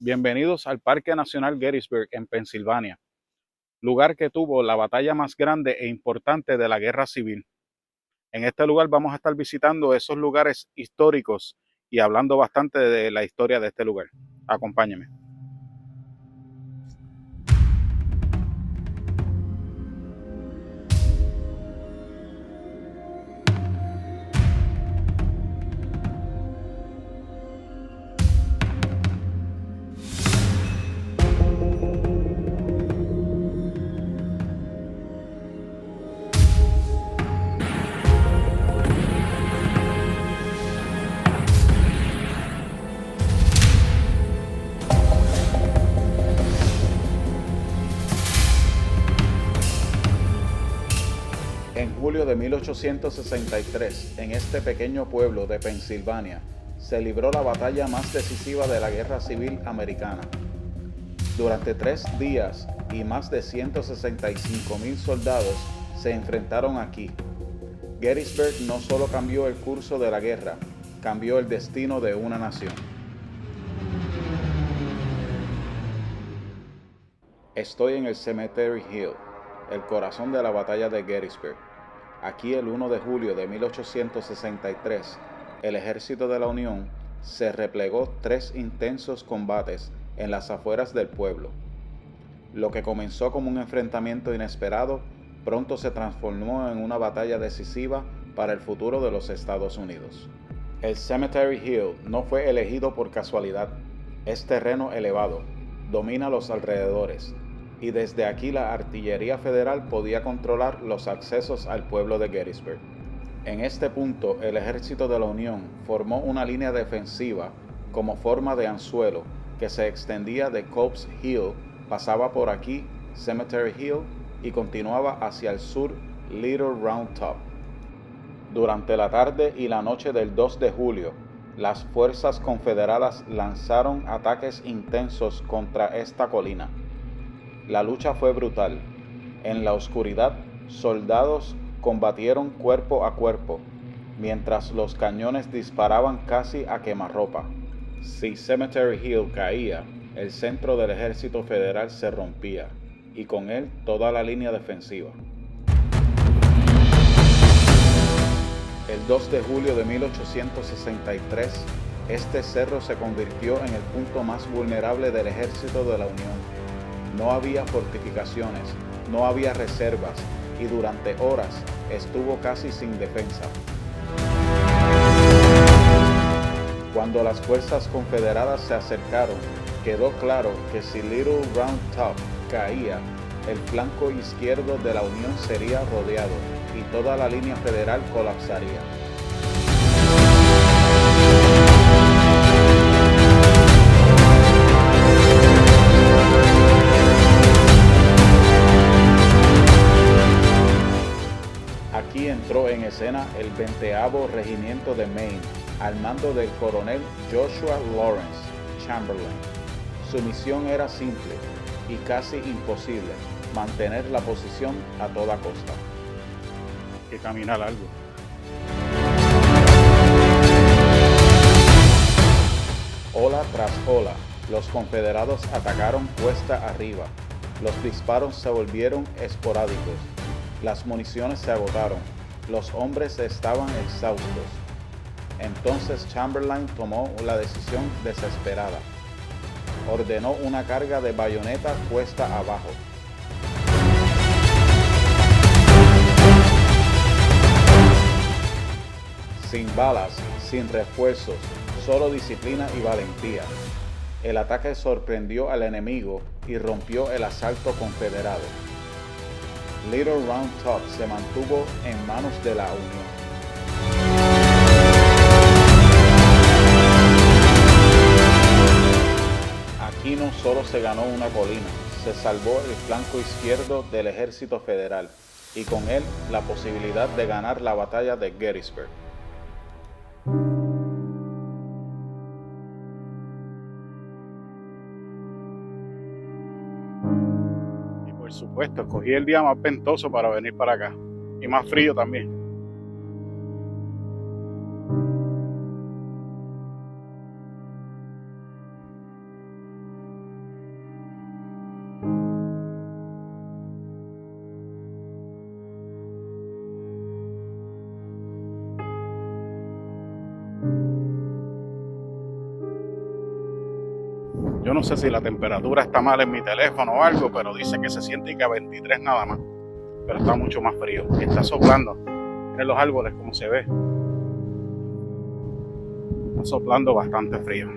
Bienvenidos al Parque Nacional Gettysburg en Pensilvania, lugar que tuvo la batalla más grande e importante de la Guerra Civil. En este lugar vamos a estar visitando esos lugares históricos y hablando bastante de la historia de este lugar. Acompáñenme. En julio de 1863, en este pequeño pueblo de Pensilvania, se libró la batalla más decisiva de la Guerra Civil Americana. Durante 3 días y más de 165,000 soldados se enfrentaron aquí. Gettysburg no solo cambió el curso de la guerra, cambió el destino de una nación. Estoy en el Cemetery Hill, el corazón de la batalla de Gettysburg. Aquí el 1 de julio de 1863, el ejército de la Unión se replegó 3 intensos combates en las afueras del pueblo. Lo que comenzó como un enfrentamiento inesperado, pronto se transformó en una batalla decisiva para el futuro de los Estados Unidos. El Cemetery Hill no fue elegido por casualidad. Es terreno elevado, domina los alrededores, y desde aquí la artillería federal podía controlar los accesos al pueblo de Gettysburg. En este punto, el ejército de la Unión formó una línea defensiva como forma de anzuelo que se extendía de Copp's Hill, pasaba por aquí, Cemetery Hill, y continuaba hacia el sur, Little Round Top. Durante la tarde y la noche del 2 de julio, las fuerzas confederadas lanzaron ataques intensos contra esta colina. La lucha fue brutal. En la oscuridad, soldados combatieron cuerpo a cuerpo, mientras los cañones disparaban casi a quemarropa. Si Cemetery Hill caía, el centro del ejército federal se rompía, y con él toda la línea defensiva. El 2 de julio de 1863, este cerro se convirtió en el punto más vulnerable del ejército de la Unión. No había fortificaciones, no había reservas, y durante horas estuvo casi sin defensa. Cuando las fuerzas confederadas se acercaron, quedó claro que si Little Round Top caía, el flanco izquierdo de la Unión sería rodeado y toda la línea federal colapsaría. Aquí entró en escena el 20º Regimiento de Maine, al mando del coronel Joshua Lawrence Chamberlain. Su misión era simple y casi imposible: mantener la posición a toda costa. Que camina largo. Ola tras ola, los confederados atacaron cuesta arriba. Los disparos se volvieron esporádicos. Las municiones se agotaron. Los hombres estaban exhaustos. Entonces Chamberlain tomó la decisión desesperada. Ordenó una carga de bayoneta cuesta abajo. Sin balas, sin refuerzos, solo disciplina y valentía. El ataque sorprendió al enemigo y rompió el asalto confederado. Little Round Top se mantuvo en manos de la Unión. Aquí no solo se ganó una colina, se salvó el flanco izquierdo del ejército federal y con él la posibilidad de ganar la batalla de Gettysburg. Y por supuesto, escogí el día más ventoso para venir para acá y más frío también. Yo no sé si la temperatura está mal en mi teléfono o algo, pero dice que se siente que a 23 nada más. Pero está mucho más frío y está soplando. Miren los árboles como se ve. Está soplando bastante frío.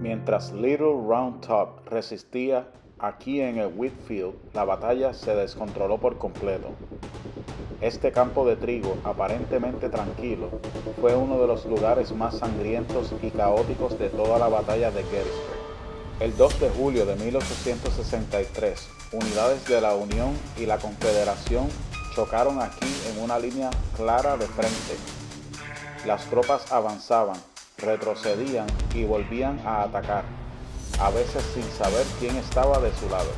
Mientras Little Round Top resistía aquí en el Wheatfield, la batalla se descontroló por completo. Este campo de trigo, aparentemente tranquilo, fue uno de los lugares más sangrientos y caóticos de toda la batalla de Gettysburg. El 2 de julio de 1863, unidades de la Unión y la Confederación chocaron aquí en una línea clara de frente. Las tropas avanzaban, retrocedían y volvían a atacar, a veces sin saber quién estaba de su lado.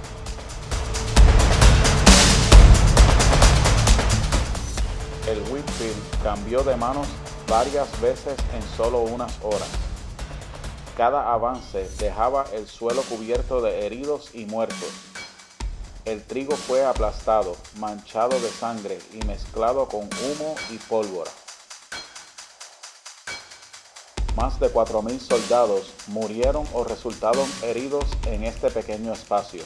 El Wheatfield cambió de manos varias veces en solo unas horas. Cada avance dejaba el suelo cubierto de heridos y muertos. El trigo fue aplastado, manchado de sangre y mezclado con humo y pólvora. Más de 4.000 soldados murieron o resultaron heridos en este pequeño espacio.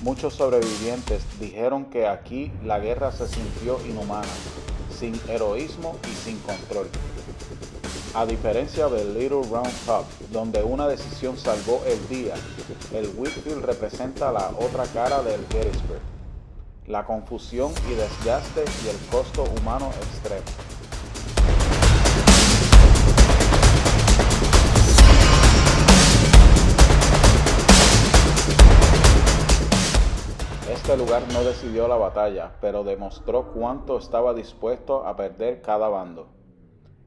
Muchos sobrevivientes dijeron que aquí la guerra se sintió inhumana, sin heroísmo y sin control. A diferencia del Little Round Top, donde una decisión salvó el día, el Wheatfield representa la otra cara del Gettysburg, la confusión y desgaste y el costo humano extremo. Este lugar no decidió la batalla, pero demostró cuánto estaba dispuesto a perder cada bando.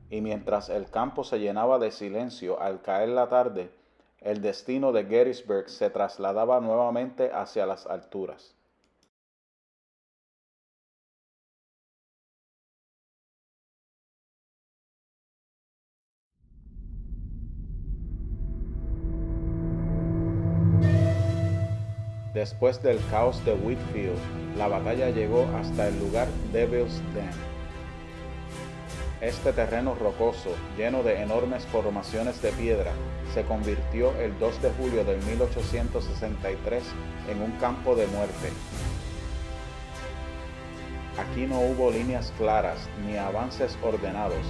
Y mientras el campo se llenaba de silencio al caer la tarde, el destino de Gettysburg se trasladaba nuevamente hacia las alturas. Después del caos de Wheatfield, la batalla llegó hasta el lugar Devil's Den. Este terreno rocoso, lleno de enormes formaciones de piedra, se convirtió el 2 de julio de 1863 en un campo de muerte. Aquí no hubo líneas claras ni avances ordenados,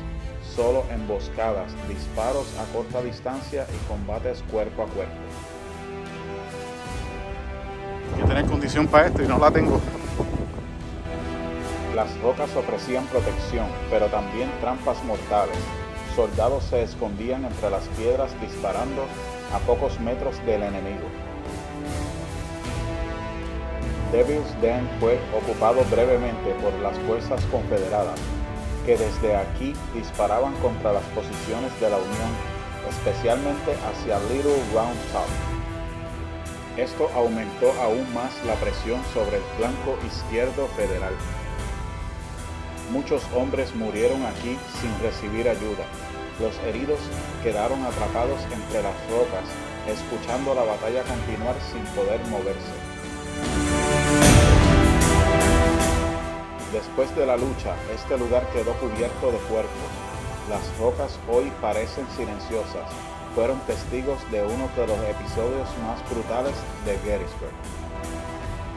solo emboscadas, disparos a corta distancia y combates cuerpo a cuerpo. Hay que tener condición para esto y no la tengo. Las rocas ofrecían protección, pero también trampas mortales. Soldados se escondían entre las piedras disparando a pocos metros del enemigo. Devil's Den fue ocupado brevemente por las fuerzas confederadas, que desde aquí disparaban contra las posiciones de la Unión, especialmente hacia Little Round Top. Esto aumentó aún más la presión sobre el flanco izquierdo federal. Muchos hombres murieron aquí sin recibir ayuda. Los heridos quedaron atrapados entre las rocas, escuchando la batalla continuar sin poder moverse. Después de la lucha, este lugar quedó cubierto de cuerpos. Las rocas hoy parecen silenciosas. Fueron testigos de uno de los episodios más brutales de Gettysburg.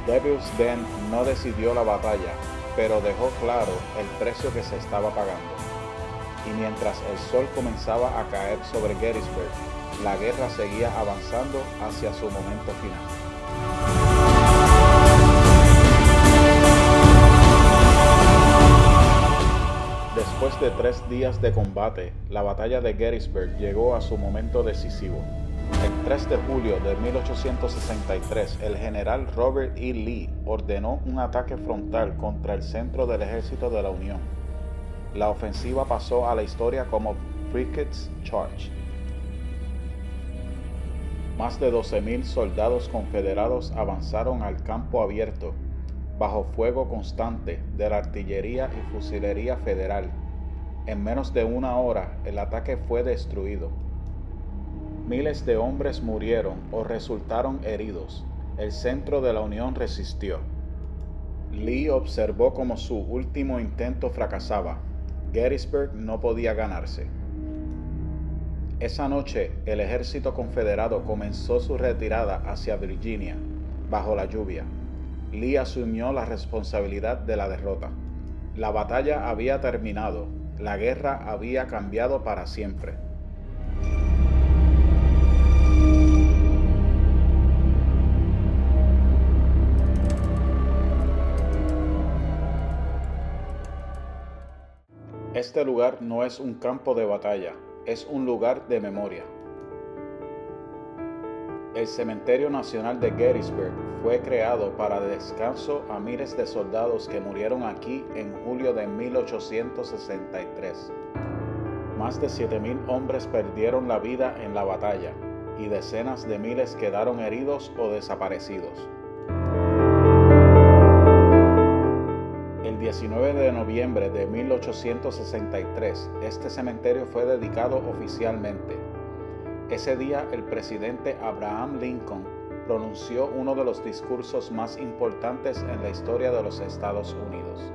Devil's Den no decidió la batalla, pero dejó claro el precio que se estaba pagando. Y mientras el sol comenzaba a caer sobre Gettysburg, la guerra seguía avanzando hacia su momento final. Después de 3 días de combate, la batalla de Gettysburg llegó a su momento decisivo. El 3 de julio de 1863, el general Robert E. Lee ordenó un ataque frontal contra el centro del ejército de la Unión. La ofensiva pasó a la historia como Pickett's Charge. Más de 12.000 soldados confederados avanzaron al campo abierto, bajo fuego constante de la artillería y fusilería federal. En menos de una hora, el ataque fue destruido. Miles de hombres murieron o resultaron heridos, el centro de la Unión resistió. Lee observó cómo su último intento fracasaba. Gettysburg no podía ganarse. Esa noche, el ejército confederado comenzó su retirada hacia Virginia, bajo la lluvia. Lee asumió la responsabilidad de la derrota. La batalla había terminado. La guerra había cambiado para siempre. Este lugar no es un campo de batalla, es un lugar de memoria. El Cementerio Nacional de Gettysburg fue creado para descanso a miles de soldados que murieron aquí en julio de 1863. Más de 7,000 hombres perdieron la vida en la batalla y decenas de miles quedaron heridos o desaparecidos. El 19 de noviembre de 1863, este cementerio fue dedicado oficialmente. Ese día, el presidente Abraham Lincoln pronunció uno de los discursos más importantes en la historia de los Estados Unidos.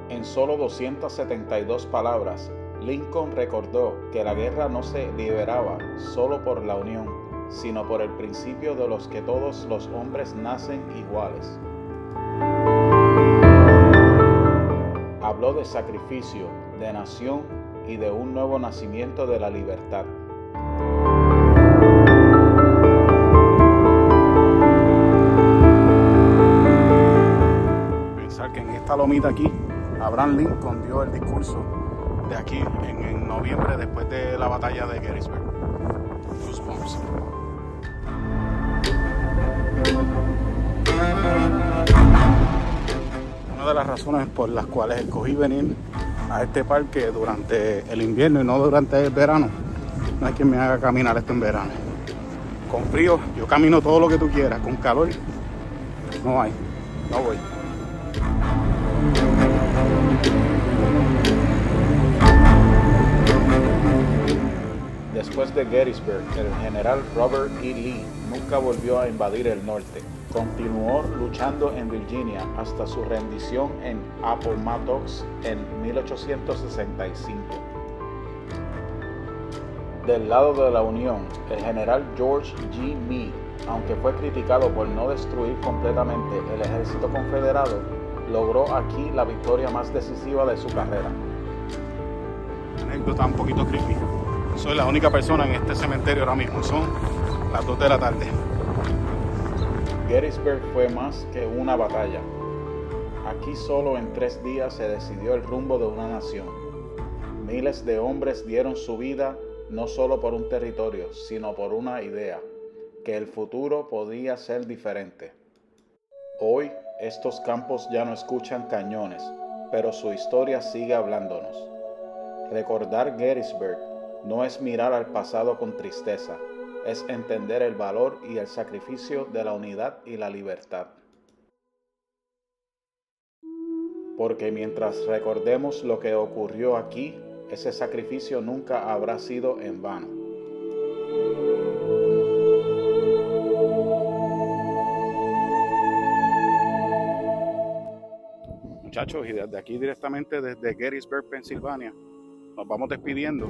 En solo 272 palabras, Lincoln recordó que la guerra no se libraba solo por la unión, sino por el principio de los que todos los hombres nacen iguales. Habló de sacrificio, de nación y de un nuevo nacimiento de la libertad. Pensar que en esta lomita aquí, Abraham Lincoln dio el discurso de aquí en noviembre después de la batalla de Gettysburg. Goosebumps. Una de las razones por las cuales escogí venir a este parque durante el invierno y no durante el verano, no hay quien me haga caminar esto en verano. Con frío yo camino todo lo que tú quieras, con calor no hay, no voy. Después de Gettysburg, el general Robert E. Lee nunca volvió a invadir el norte. Continuó luchando en Virginia hasta su rendición en Appomattox en 1865. Del lado de la Unión, el general George G. Meade, aunque fue criticado por no destruir completamente el ejército confederado, logró aquí la victoria más decisiva de su carrera. Anécdota un poquito creepy. Soy la única persona en este cementerio ahora mismo. Son las 2 de la tarde. Gettysburg fue más que una batalla. Aquí solo en 3 días se decidió el rumbo de una nación. Miles de hombres dieron su vida no solo por un territorio, sino por una idea, que el futuro podía ser diferente. Hoy, estos campos ya no escuchan cañones, pero su historia sigue hablándonos. Recordar Gettysburg no es mirar al pasado con tristeza, es entender el valor y el sacrificio de la unidad y la libertad. Porque mientras recordemos lo que ocurrió aquí, ese sacrificio nunca habrá sido en vano. Muchachos, y desde aquí directamente desde Gettysburg, Pensilvania, nos vamos despidiendo.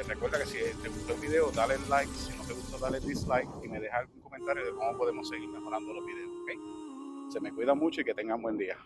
Recuerda que si te gustó el video, dale like, si no te gustó, dale dislike y me deja algún comentario de cómo podemos seguir mejorando los videos, ¿ok? Se me cuida mucho y que tengan buen día.